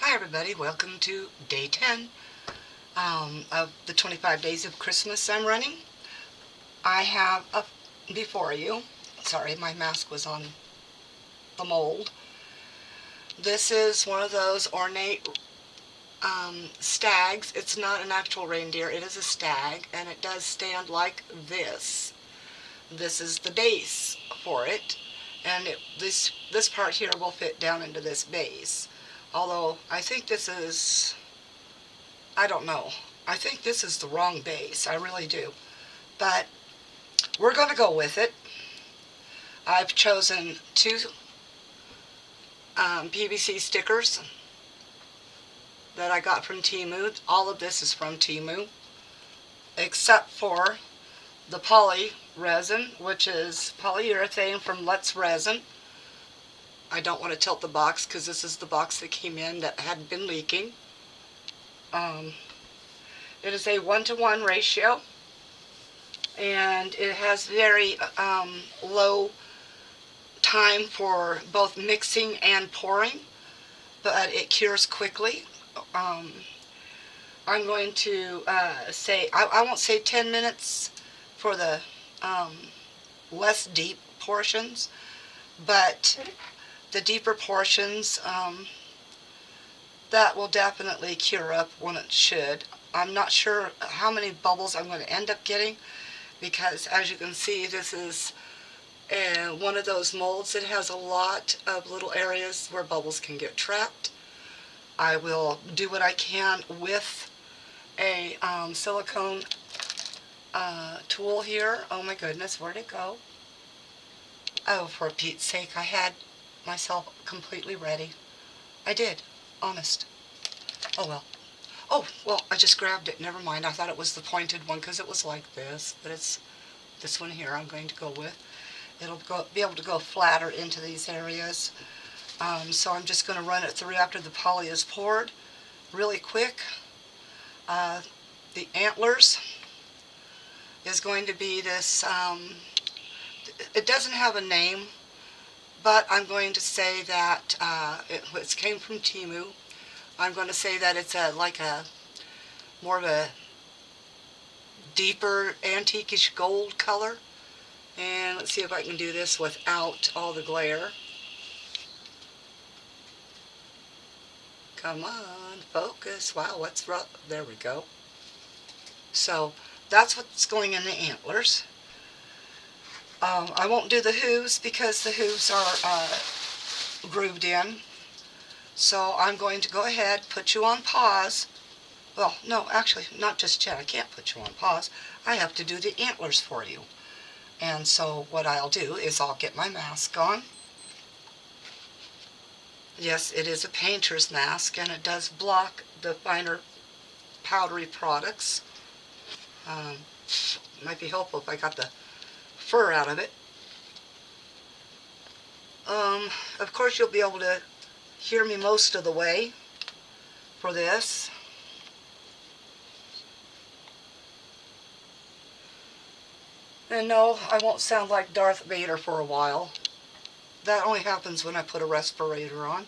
Hi everybody, welcome to day 10 of the 25 days of Christmas I'm running. I have up before you, sorry my mask was on the mold. This is one of those ornate stags. It's not an actual reindeer, it is a stag, and it does stand like this. This is the base for it, and this part here will fit down into this base. Although I think this is, I don't know. I think this is the wrong base. I really do. But we're going to go with it. I've chosen two PVC stickers that I got from Temu. All of this is from Temu, except for the poly resin, which is polyurethane from Let's Resin. I don't want to tilt the box because this is the box that came in that had been leaking. It is a 1-to-1 ratio, and it has very low time for both mixing and pouring, but it cures quickly. I'm going to say, I won't say 10 minutes for the less deep portions, but the deeper portions, that will definitely cure up when it should. I'm not sure how many bubbles I'm going to end up getting, because as you can see, this is one of those molds that has a lot of little areas where bubbles can get trapped. I will do what I can with a silicone tool here. Oh my goodness, where'd it go? Oh, for Pete's sake, I had myself completely ready. I did, honest. Oh well. Oh, well, I just grabbed it. Never mind. I thought it was the pointed one because it was like this, but it's this one here I'm going to go with. It'll be able to go flatter into these areas. So I'm just going to run it through after the poly is poured really quick. The antlers is going to be this, it doesn't have a name, but I'm going to say that it came from Temu. I'm going to say that it's like a more of a deeper antique-ish gold color. And let's see if I can do this without all the glare. Come on, focus. Wow, what's rough? There we go. So that's what's going in the antlers. I won't do the hooves because the hooves are grooved in. So I'm going to go ahead, put you on pause. Well, no, actually, not just yet. I can't put you on pause. I have to do the antlers for you. And so what I'll do is I'll get my mask on. Yes, it is a painter's mask, and it does block the finer powdery products. Might be helpful if I got the fur out of it. Of course, you'll be able to hear me most of the way for this. And no, I won't sound like Darth Vader for a while. That only happens when I put a respirator on.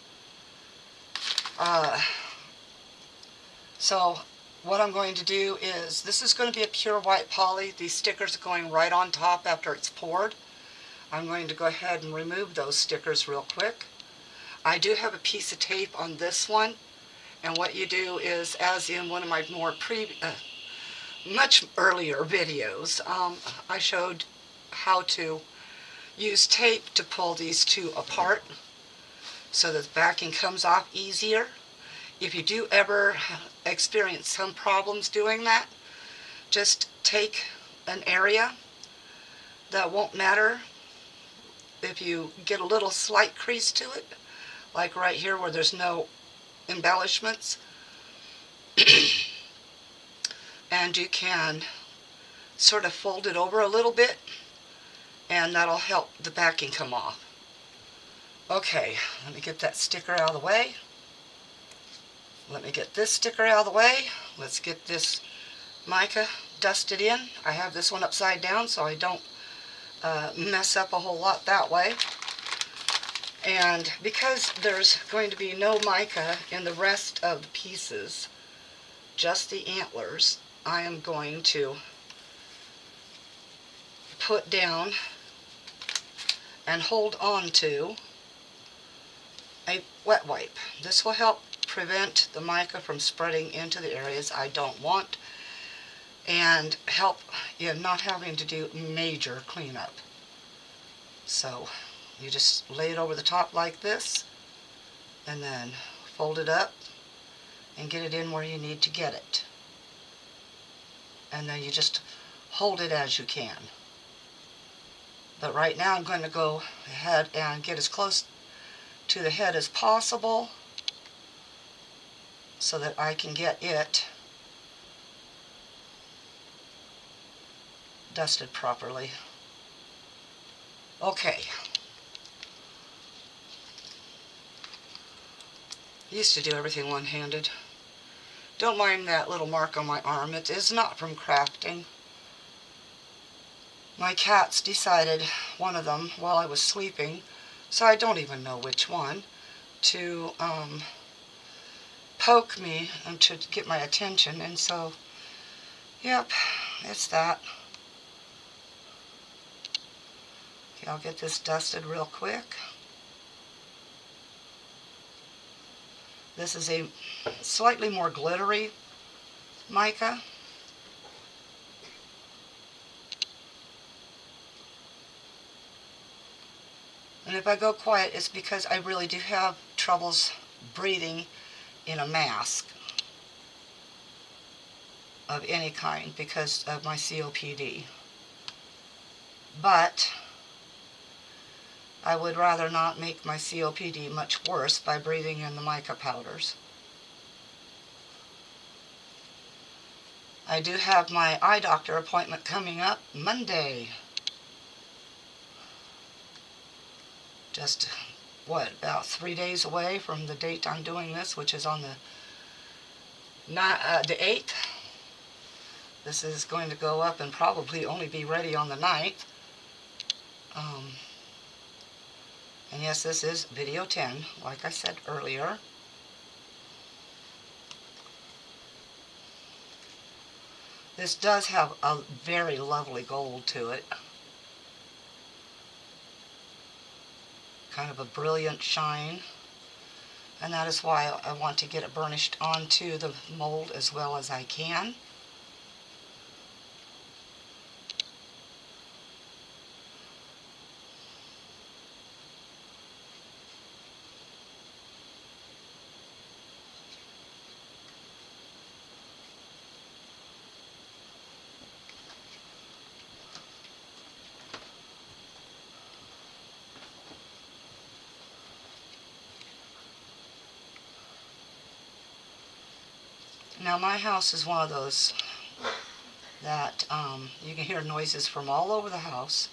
So what I'm going to do is, this is going to be a pure white poly. These stickers are going right on top after it's poured. I'm going to go ahead and remove those stickers real quick. I do have a piece of tape on this one, and what you do is, as in one of my more much earlier videos, I showed how to use tape to pull these two apart so that the backing comes off easier. If you do ever experience some problems doing that, just take an area that won't matter if you get a little slight crease to it, like right here where there's no embellishments. And you can sort of fold it over a little bit, and that'll help the backing come off. Okay, let me get that sticker out of the way. Let me get this sticker out of the way. Let's get this mica dusted in. I have this one upside down so I don't mess up a whole lot that way. And because there's going to be no mica in the rest of the pieces, just the antlers, I am going to put down and hold on to a wet wipe. This will help prevent the mica from spreading into the areas I don't want and help in not having to do major cleanup. So you just lay it over the top like this and then fold it up and get it in where you need to get it. And then you just hold it as you can. But right now I'm going to go ahead and get as close to the head as possible so that I can get it dusted properly. Okay. I used to do everything one-handed. Don't mind that little mark on my arm. It is not from crafting. My cats decided, one of them, while I was sleeping, so I don't even know which one, to poke me and to get my attention, and so, yep, it's that. Okay, I'll get this dusted real quick. This is a slightly more glittery mica. And if I go quiet, it's because I really do have troubles breathing in a mask of any kind because of my COPD. But I would rather not make my COPD much worse by breathing in the mica powders. I do have my eye doctor appointment coming up Monday. Just, about 3 days away from the date I'm doing this, which is on the 8th. This is going to go up and probably only be ready on the 9th. And yes, this is video 10, like I said earlier. This does have a very lovely gold to it. Kind of a brilliant shine. And that is why I want to get it burnished onto the mold as well as I can. Now my house is one of those that you can hear noises from all over the house.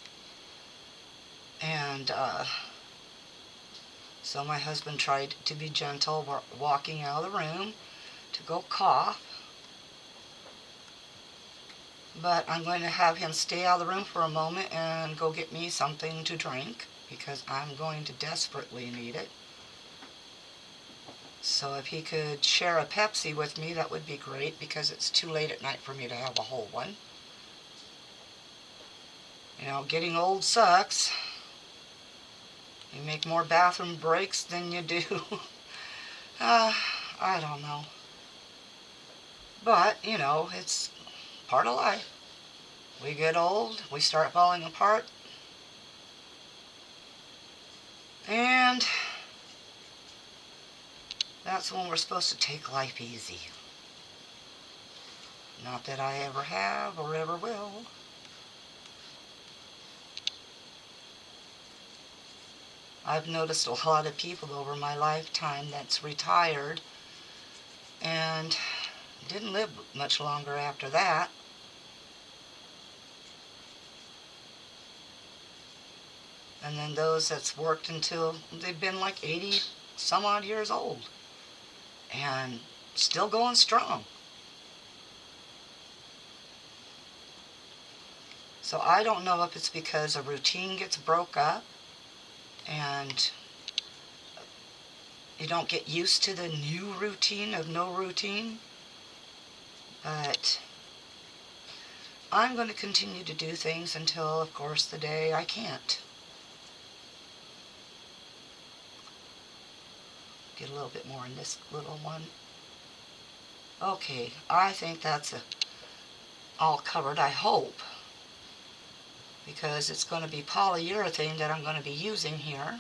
And so my husband tried to be gentle, walking out of the room to go cough. But I'm going to have him stay out of the room for a moment and go get me something to drink because I'm going to desperately need it. So if he could share a Pepsi with me, that would be great because it's too late at night for me to have a whole one. You know, getting old sucks. You make more bathroom breaks than you do. I don't know. But, you know, it's part of life. We get old, we start falling apart, and that's when we're supposed to take life easy. Not that I ever have or ever will. I've noticed a lot of people over my lifetime that's retired and didn't live much longer after that. And then those that's worked until they've been like 80 some odd years old and still going strong. So I don't know if it's because a routine gets broke up and you don't get used to the new routine of no routine. But I'm going to continue to do things until, of course, the day I can't. Get a little bit more in this little one. Okay, I think that's all covered, I hope, because it's going to be polyurethane that I'm going to be using here,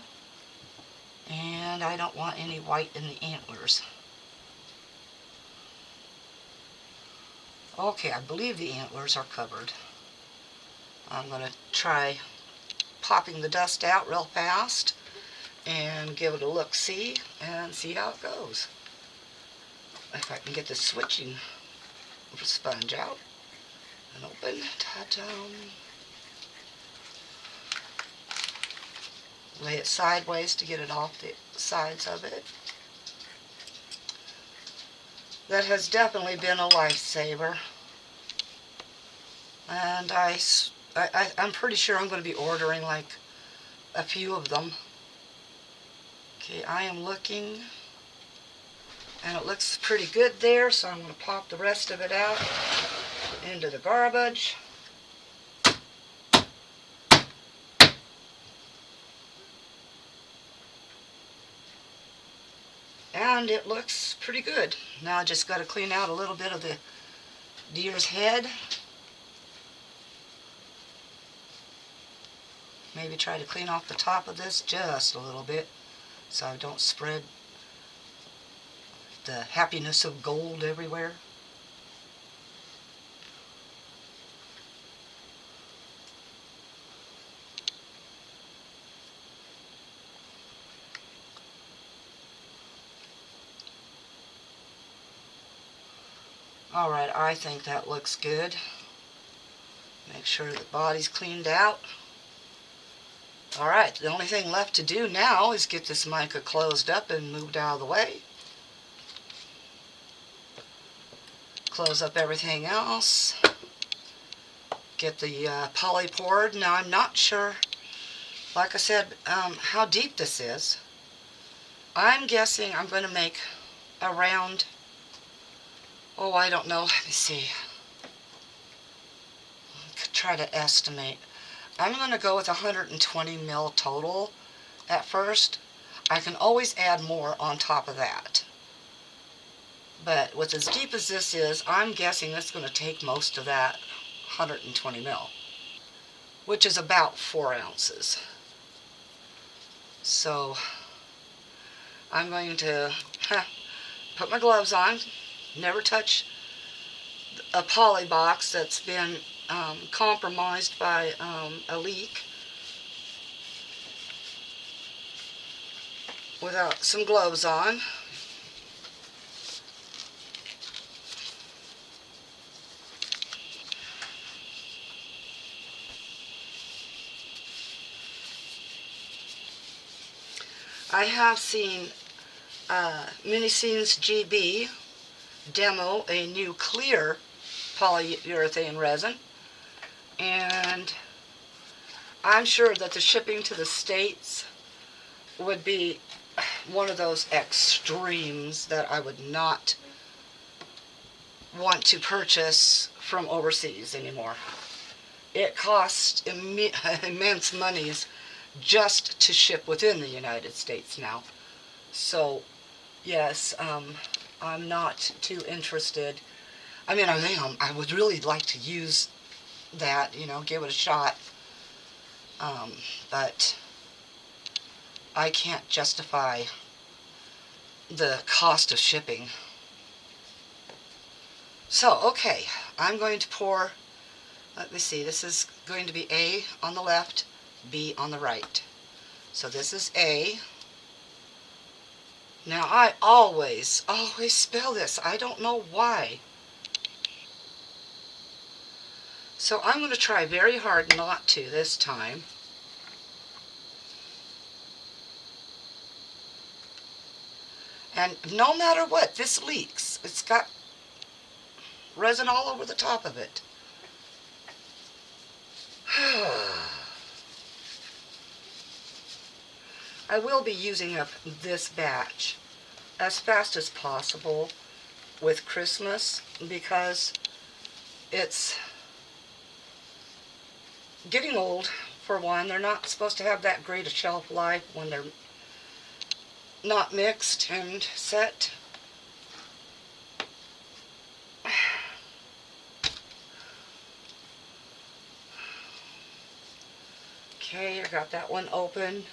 and I don't want any white in the antlers. Okay, I believe the antlers are covered. I'm going to try popping the dust out real fast and give it a look-see and see how it goes. If I can get the switching sponge out and open. Ta-da. Lay it sideways to get it off the sides of it. That has definitely been a lifesaver. And I'm pretty sure I'm going to be ordering like a few of them. Okay, I am looking, and it looks pretty good there, so I'm going to pop the rest of it out into the garbage. And it looks pretty good. Now I just got to clean out a little bit of the deer's head. Maybe try to clean off the top of this just a little bit so I don't spread the happiness of gold everywhere. Alright, I think that looks good. Make sure the body's cleaned out. Alright, the only thing left to do now is get this mica closed up and moved out of the way. Close up everything else. Get the poly poured. Now I'm not sure, like I said, how deep this is. I'm guessing I'm going to make around, oh, I don't know, let me see. Try to estimate. I'm going to go with 120 mil total at first. I can always add more on top of that. But with as deep as this is, I'm guessing it's going to take most of that 120 mil, which is about 4 ounces. So I'm going to put my gloves on, never touch a poly box that's been compromised by a leak without some gloves on. I have seen Mini Scenes GB demo a new clear polyurethane resin, and I'm sure that the shipping to the States would be one of those extremes that I would not want to purchase from overseas anymore. It costs immense monies just to ship within the United States now. So, yes, I'm not too interested. I mean, I am. I would really like to use that, you know, give it a shot. But I can't justify the cost of shipping. So, okay, I'm going to pour, let me see, this is going to be A on the left, B on the right. So this is A. Now I always spell this. I don't know why. So I'm going to try very hard not to this time. And no matter what, this leaks. It's got resin all over the top of it. I will be using up this batch. as fast as possible with Christmas because it's getting old. For one, they're not supposed to have that great a shelf life when they're not mixed and set. Okay, I got that one open.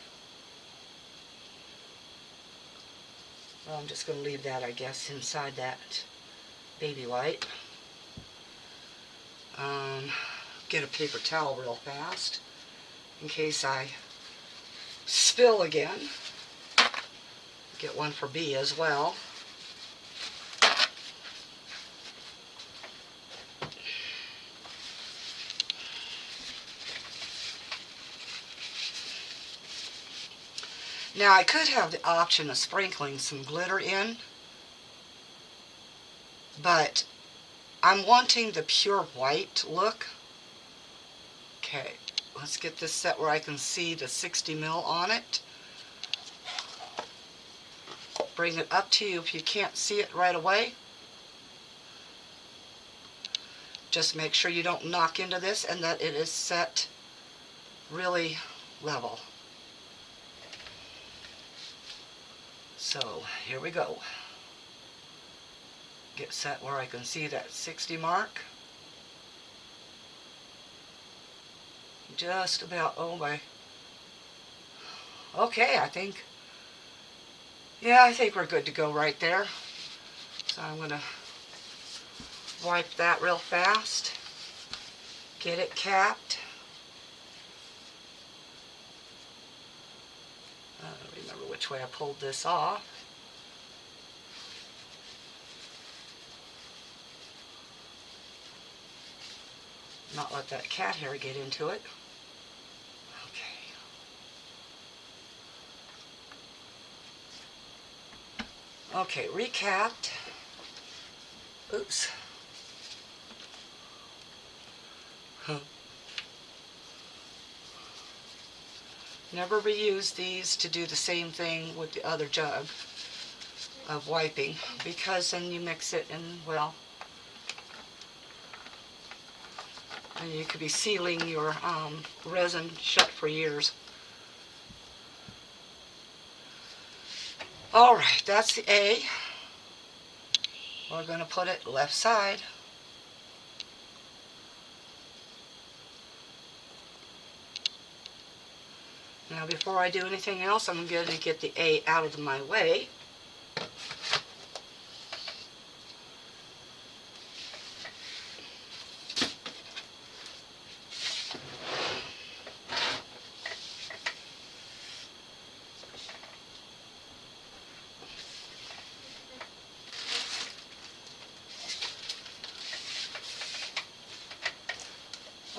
Well, I'm just going to leave that, I guess, inside that baby wipe. Get a paper towel real fast in case I spill again. Get one for B as well. Now I could have the option of sprinkling some glitter in, but I'm wanting the pure white look. Okay, let's get this set where I can see the 60 mil on it. Bring it up to you if you can't see it right away. Just make sure you don't knock into this and that it is set really level. So here we go. Get set where I can see that 60 mark. Just about, oh my. Okay, I think we're good to go right there. So I'm going to wipe that real fast. Get it capped. I don't remember which way I pulled this off. Not let that cat hair get into it. Okay, recapped. Oops. Never reuse these to do the same thing with the other jug of wiping, because then you mix it and, well, and you could be sealing your resin shut for years. Alright, that's the A. We're going to put it left side. Now before I do anything else, I'm going to get the A out of my way.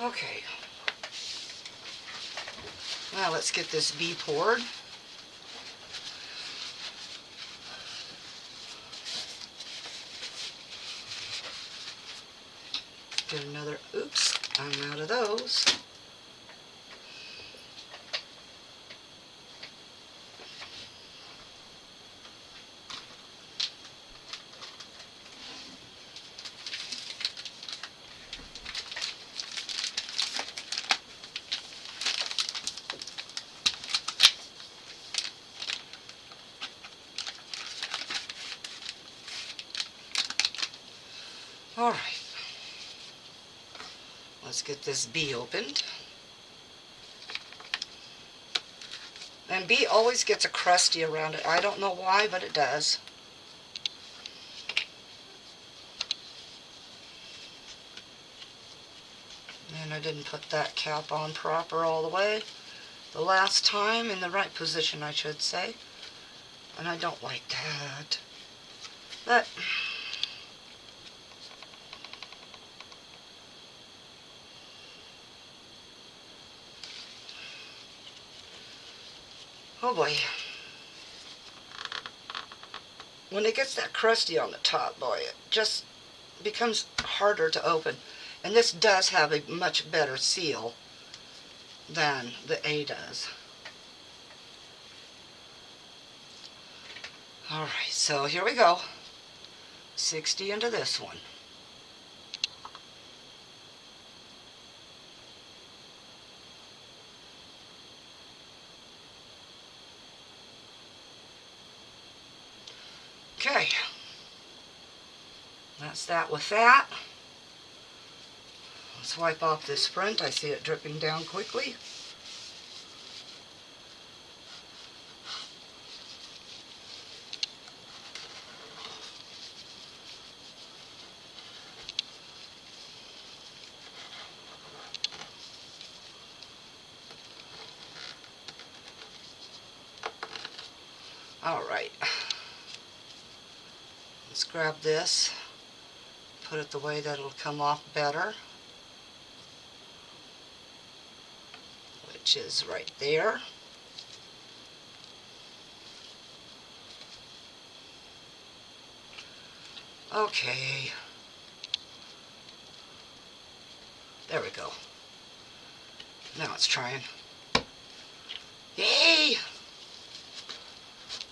Okay. Now let's get this B poured. Get another, oops, I'm out of those. Alright, let's get this B opened. And B always gets a crusty around it. I don't know why, but it does. And I didn't put that cap on proper all the way the last time, in the right position I should say. And I don't like that. But oh boy. When it gets that crusty on the top, boy, it just becomes harder to open. And this does have a much better seal than the A does. Alright, so here we go. 60 into this one. Okay, that's that with that. Let's wipe off this print. I see it dripping down quickly. Alright, let's grab this, put it the way that it'll come off better, which is right there. Okay, there we go. Now it's trying. Yay!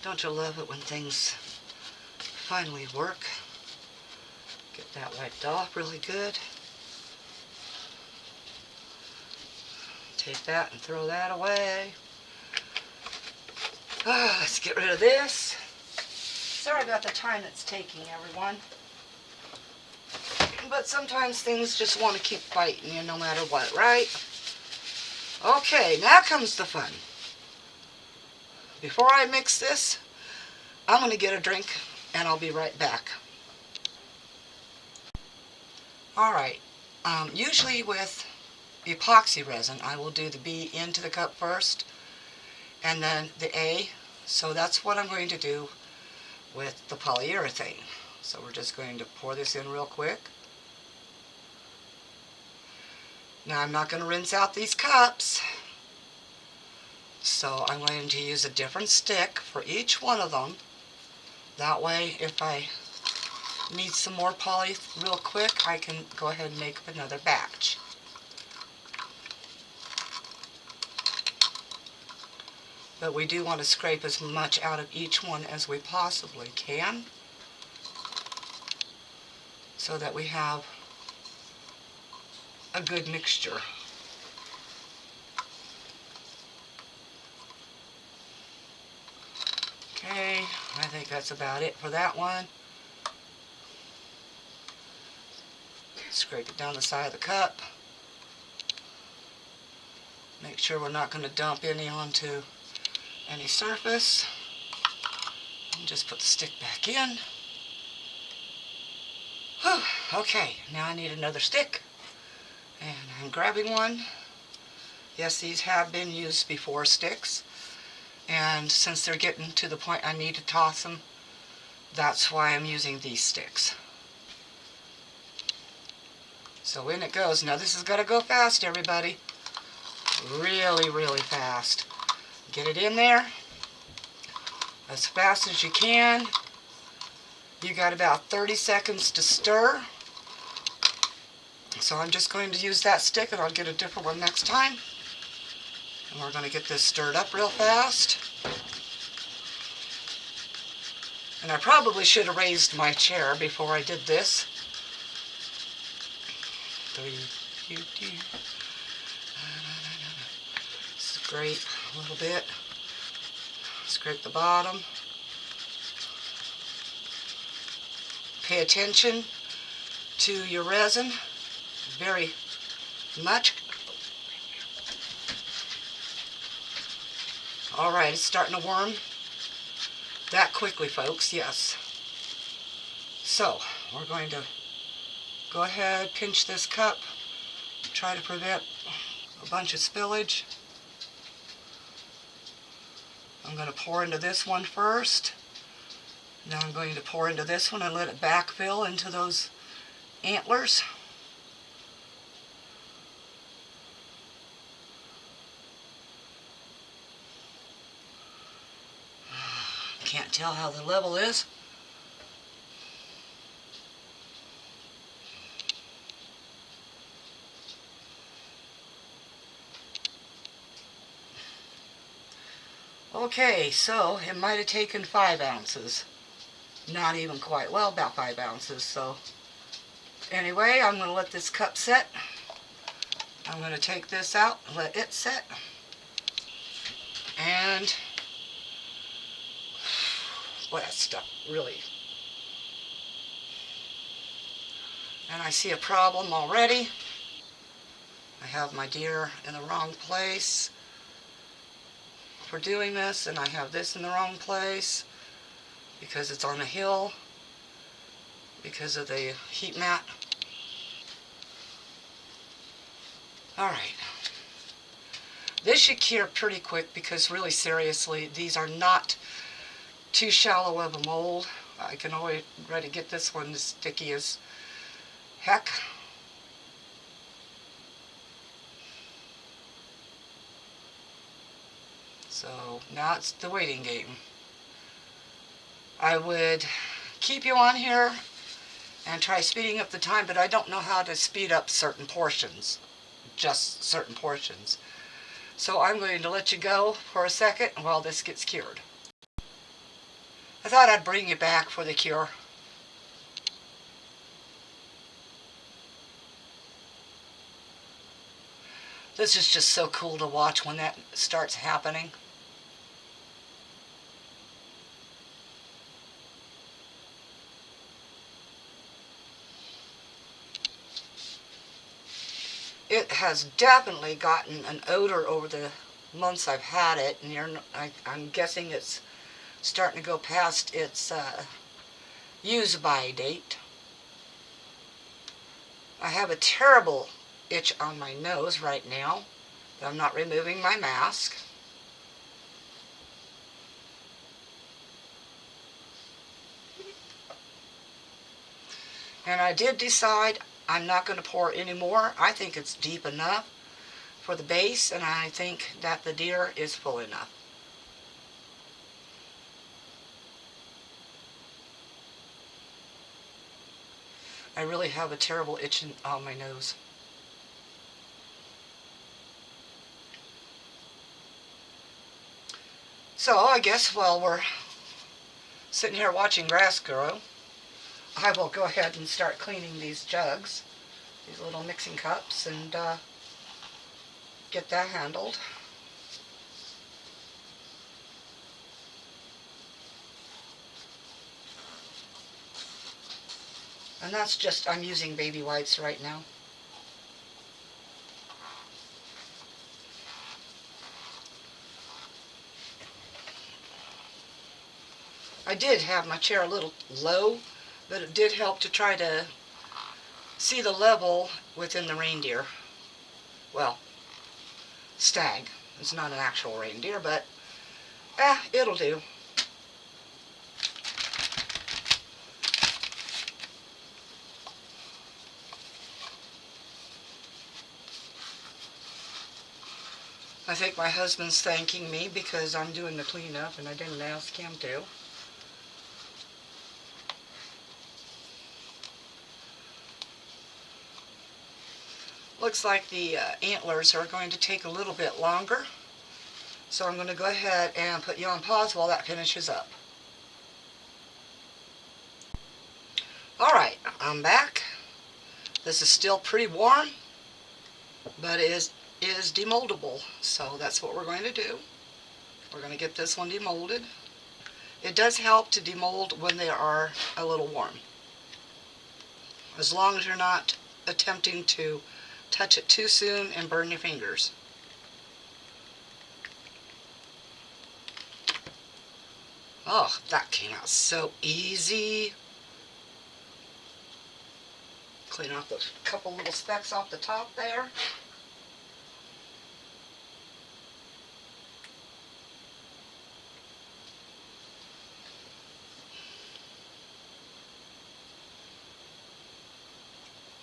Don't you love it when things finally work? Get that wiped off really good. Take that and throw that away. Let's get rid of this. Sorry about the time it's taking, everyone. But sometimes things just want to keep biting you no matter what, right? Okay, now comes the fun. Before I mix this, I'm going to get a drink and I'll be right back. Alright, usually with epoxy resin, I will do the B into the cup first and then the A. So that's what I'm going to do with the polyurethane. So we're just going to pour this in real quick. Now I'm not going to rinse out these cups. So I'm going to use a different stick for each one of them. That way, if I need some more poly real quick, I can go ahead and make another batch. But we do want to scrape as much out of each one as we possibly can, so that we have a good mixture. Okay, I think that's about it for that one. Scrape it down the side of the cup. Make sure we're not going to dump any onto any surface. And just put the stick back in. Whew, okay, now I need another stick. And I'm grabbing one. Yes, these have been used before, sticks. And since they're getting to the point I need to toss them, that's why I'm using these sticks. So in it goes. Now this is going to go fast, everybody. Really, really fast. Get it in there as fast as you can. You got about 30 seconds to stir. So I'm just going to use that stick and I'll get a different one next time. And we're going to get this stirred up real fast. And I probably should have raised my chair before I did this. Scrape a little bit. Scrape the bottom. Pay attention to your resin very much. Alright, it's starting to worm that quickly, folks, yes. So, we're going to go ahead, pinch this cup, try to prevent a bunch of spillage. I'm going to pour into this one first. Now I'm going to pour into this one and let it backfill into those antlers. Can't tell how the level is. Okay, so it might have taken 5 ounces. Not even quite. Well, about 5 ounces. So anyway, I'm going to let this cup set. I'm going to take this out, let it set. And boy, that stuff really. And I see a problem already. I have my deer in the wrong place for doing this, and I have this in the wrong place because it's on a hill because of the heat mat. Alright. This should cure pretty quick because really seriously, these are not too shallow of a mold. I can already get this one as sticky as heck. So now it's the waiting game. I would keep you on here and try speeding up the time, but I don't know how to speed up certain portions. Just certain portions. So I'm going to let you go for a second while this gets cured. I thought I'd bring you back for the cure. This is just so cool to watch when that starts happening. It has definitely gotten an odor over the months I've had it, and I'm guessing it's starting to go past its use-by date. I have a terrible itch on my nose right now, but I'm not removing my mask. And I did decide I'm not going to pour any more. I think it's deep enough for the base, and I think that the deer is full enough. I really have a terrible itch on my nose. So I guess while we're sitting here watching grass grow, I will go ahead and start cleaning these jugs, these little mixing cups, and get that handled. And that's just, I'm using baby wipes right now. I did have my chair a little low, but it did help to try to see the level within the reindeer. Well, stag. It's not an actual reindeer, but it'll do. I think my husband's thanking me because I'm doing the cleanup and I didn't ask him to. Looks like the antlers are going to take a little bit longer, so I'm going to go ahead and put you on pause while that finishes up. Alright, I'm back. This is still pretty warm, but it is demoldable, so that's what we're going to do. We're going to get this one demolded. It does help to demold when they are a little warm, as long as you're not attempting to touch it too soon and burn your fingers. Oh, that came out so easy. Clean off those couple little specks off the top there.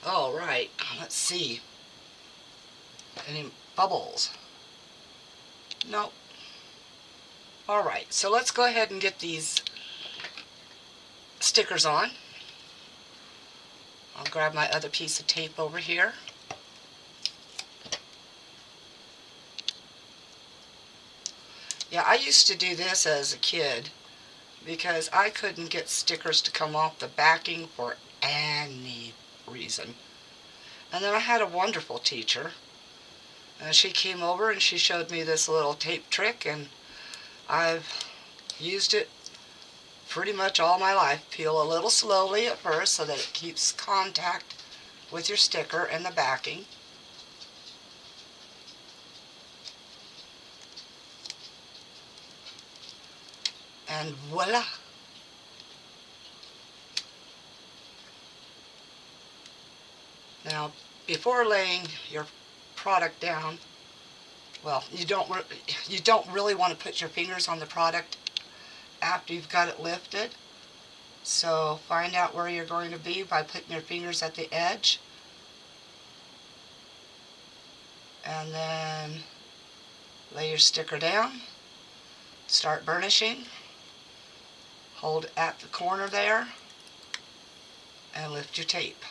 All right, let's see. Any bubbles? Nope. All right, so let's go ahead and get these stickers on. I'll grab my other piece of tape over here. Yeah, I used to do this as a kid because I couldn't get stickers to come off the backing for any reason. And then I had a wonderful teacher. She came over and she showed me this little tape trick, and I've used it pretty much all my life. Peel a little slowly at first so that it keeps contact with your sticker and the backing. And voila! Now, before laying your product down, well, you don't really want to put your fingers on the product after you've got it lifted. So find out where you're going to be by putting your fingers at the edge. And then lay your sticker down. Start burnishing. Hold it at the corner there. And lift your tape.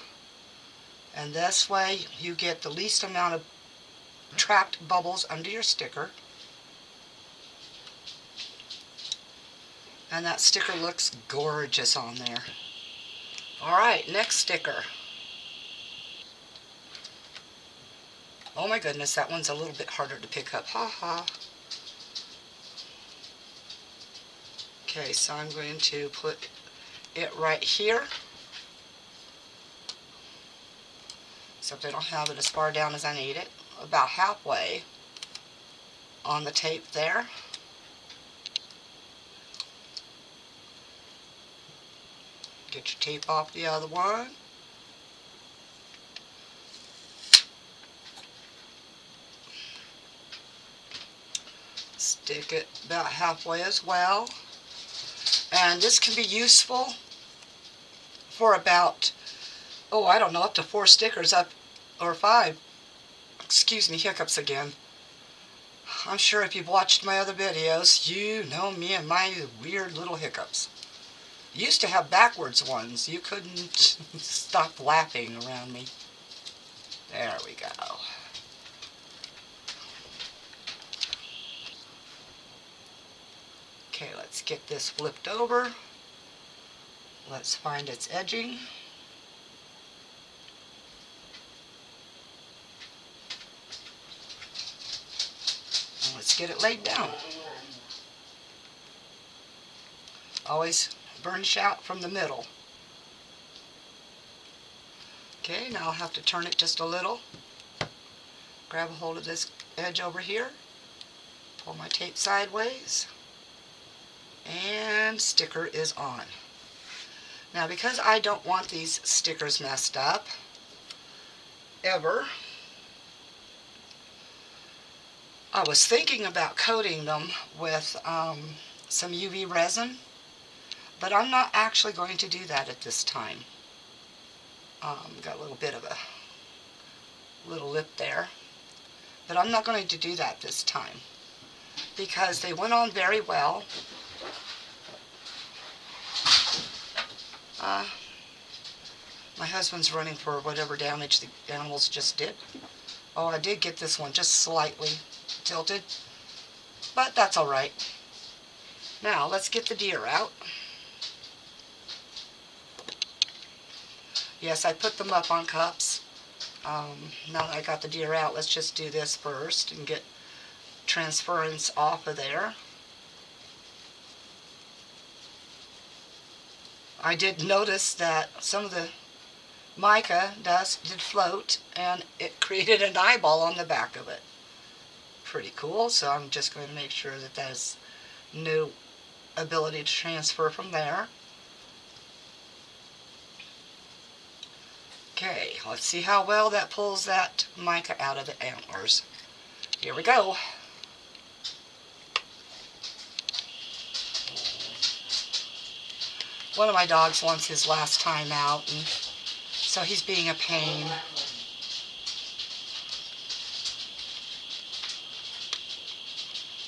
And this way you get the least amount of trapped bubbles under your sticker. And that sticker looks gorgeous on there. Alright, next sticker. Oh my goodness, that one's a little bit harder to pick up. Ha ha. Okay, so I'm going to put it right here. Except I don't have it as far down as I need it. About halfway on the tape there. Get your tape off the other one. Stick it about halfway as well. And this can be useful for about, oh, I don't know, up to 4 stickers up, or 5. Excuse me, hiccups again. I'm sure if you've watched my other videos, you know me and my weird little hiccups. Used to have backwards ones. You couldn't stop laughing around me. There we go. Okay, let's get this flipped over. Let's find its edging. And let's get it laid down. Always burnish out from the middle. Okay, now I'll have to turn it just a little. Grab a hold of this edge over here. Pull my tape sideways. And sticker is on. Now, because I don't want these stickers messed up, ever, I was thinking about coating them with some UV resin, but I'm not actually going to do that at this time. Got a little bit of a little lip there, but I'm not going to do that this time because they went on very well. My husband's running for whatever damage the animals just did. Oh, I did get this one just slightly tilted, but that's all right. Now, let's get the deer out. Yes, I put them up on cups. Now that I got the deer out, let's just do this first and get transference off of there. I did notice that some of the mica dust did float, and it created an eyeball on the back of it. Pretty cool, so I'm just going to make sure that there's no ability to transfer from there. Okay, let's see how well that pulls that mica out of the antlers. Here we go. One of my dogs wants his last time out, and so he's being a pain.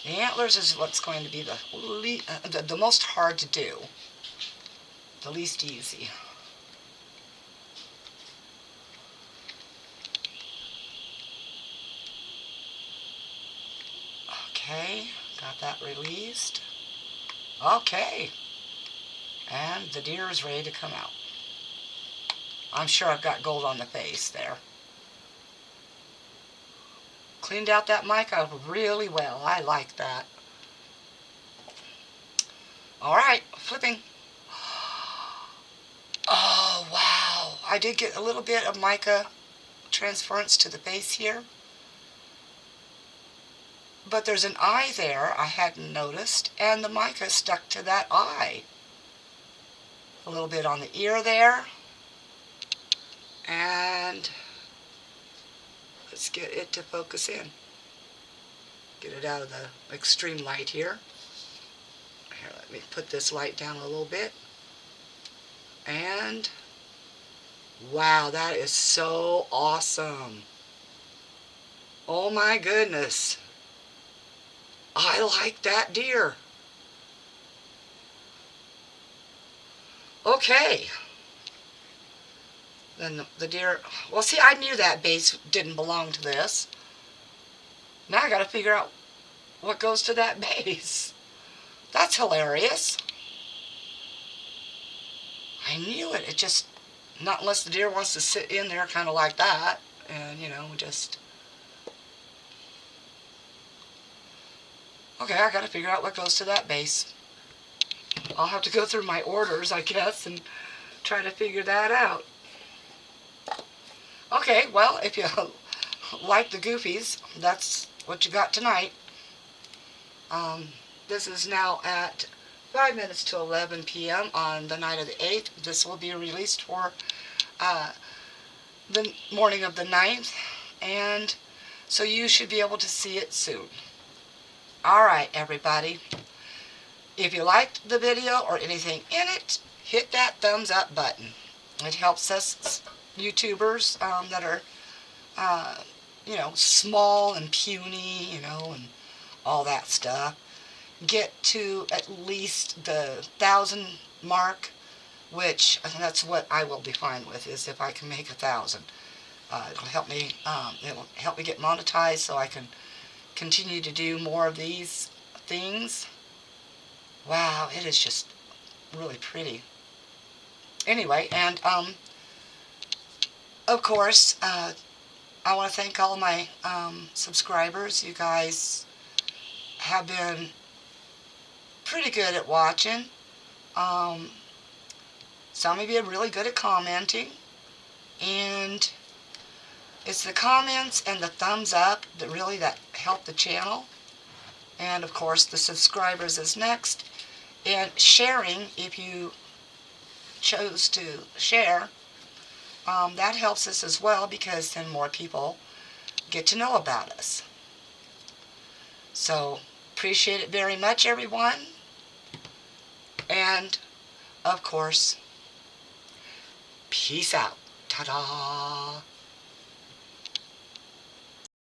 The antlers is what's going to be the most hard to do, the least easy. Okay, Got that released. Okay. And the deer is ready to come out. I'm sure I've got gold on the face there. Cleaned out that mica really well. I like that. Alright, flipping. Oh, wow. I did get a little bit of mica transference to the base here. But there's an eye there I hadn't noticed, and the mica stuck to that eye. A little bit on the ear there. And let's get it to focus in. Get it out of the extreme light here. Here, let me put this light down a little bit. And wow, that is so awesome. Oh my goodness. I like that deer. Okay. Then the deer, well, see, I knew that base didn't belong to this. Now I got to figure out what goes to that base. That's hilarious. I knew it. It just, not unless the deer wants to sit in there kind of like that. And, you know, just... Okay, I got to figure out what goes to that base. I'll have to go through my orders, I guess, and try to figure that out. Okay, well, if you like the goofies, that's what you got tonight. This is now at 5 minutes to 11 p.m. on the night of the 8th. This will be released for the morning of the 9th, and so you should be able to see it soon. Alright, everybody. If you liked the video or anything in it, hit that thumbs up button. It helps us YouTubers that are, you know, small and puny, you know, and all that stuff, get to at least the 1,000 mark, which that's what I will be fine with, is if I can make 1,000. It'll help me get monetized so I can continue to do more of these things. Wow, it is just really pretty. Anyway, and of course, I want to thank all my subscribers. You guys have been pretty good at watching. Some of you are really good at commenting, and it's the comments and the thumbs up that help the channel. And of course, the subscribers is next. And sharing, if you chose to share, that helps us as well, because then more people get to know about us. So, appreciate it very much, everyone. And, of course, peace out. Ta-da!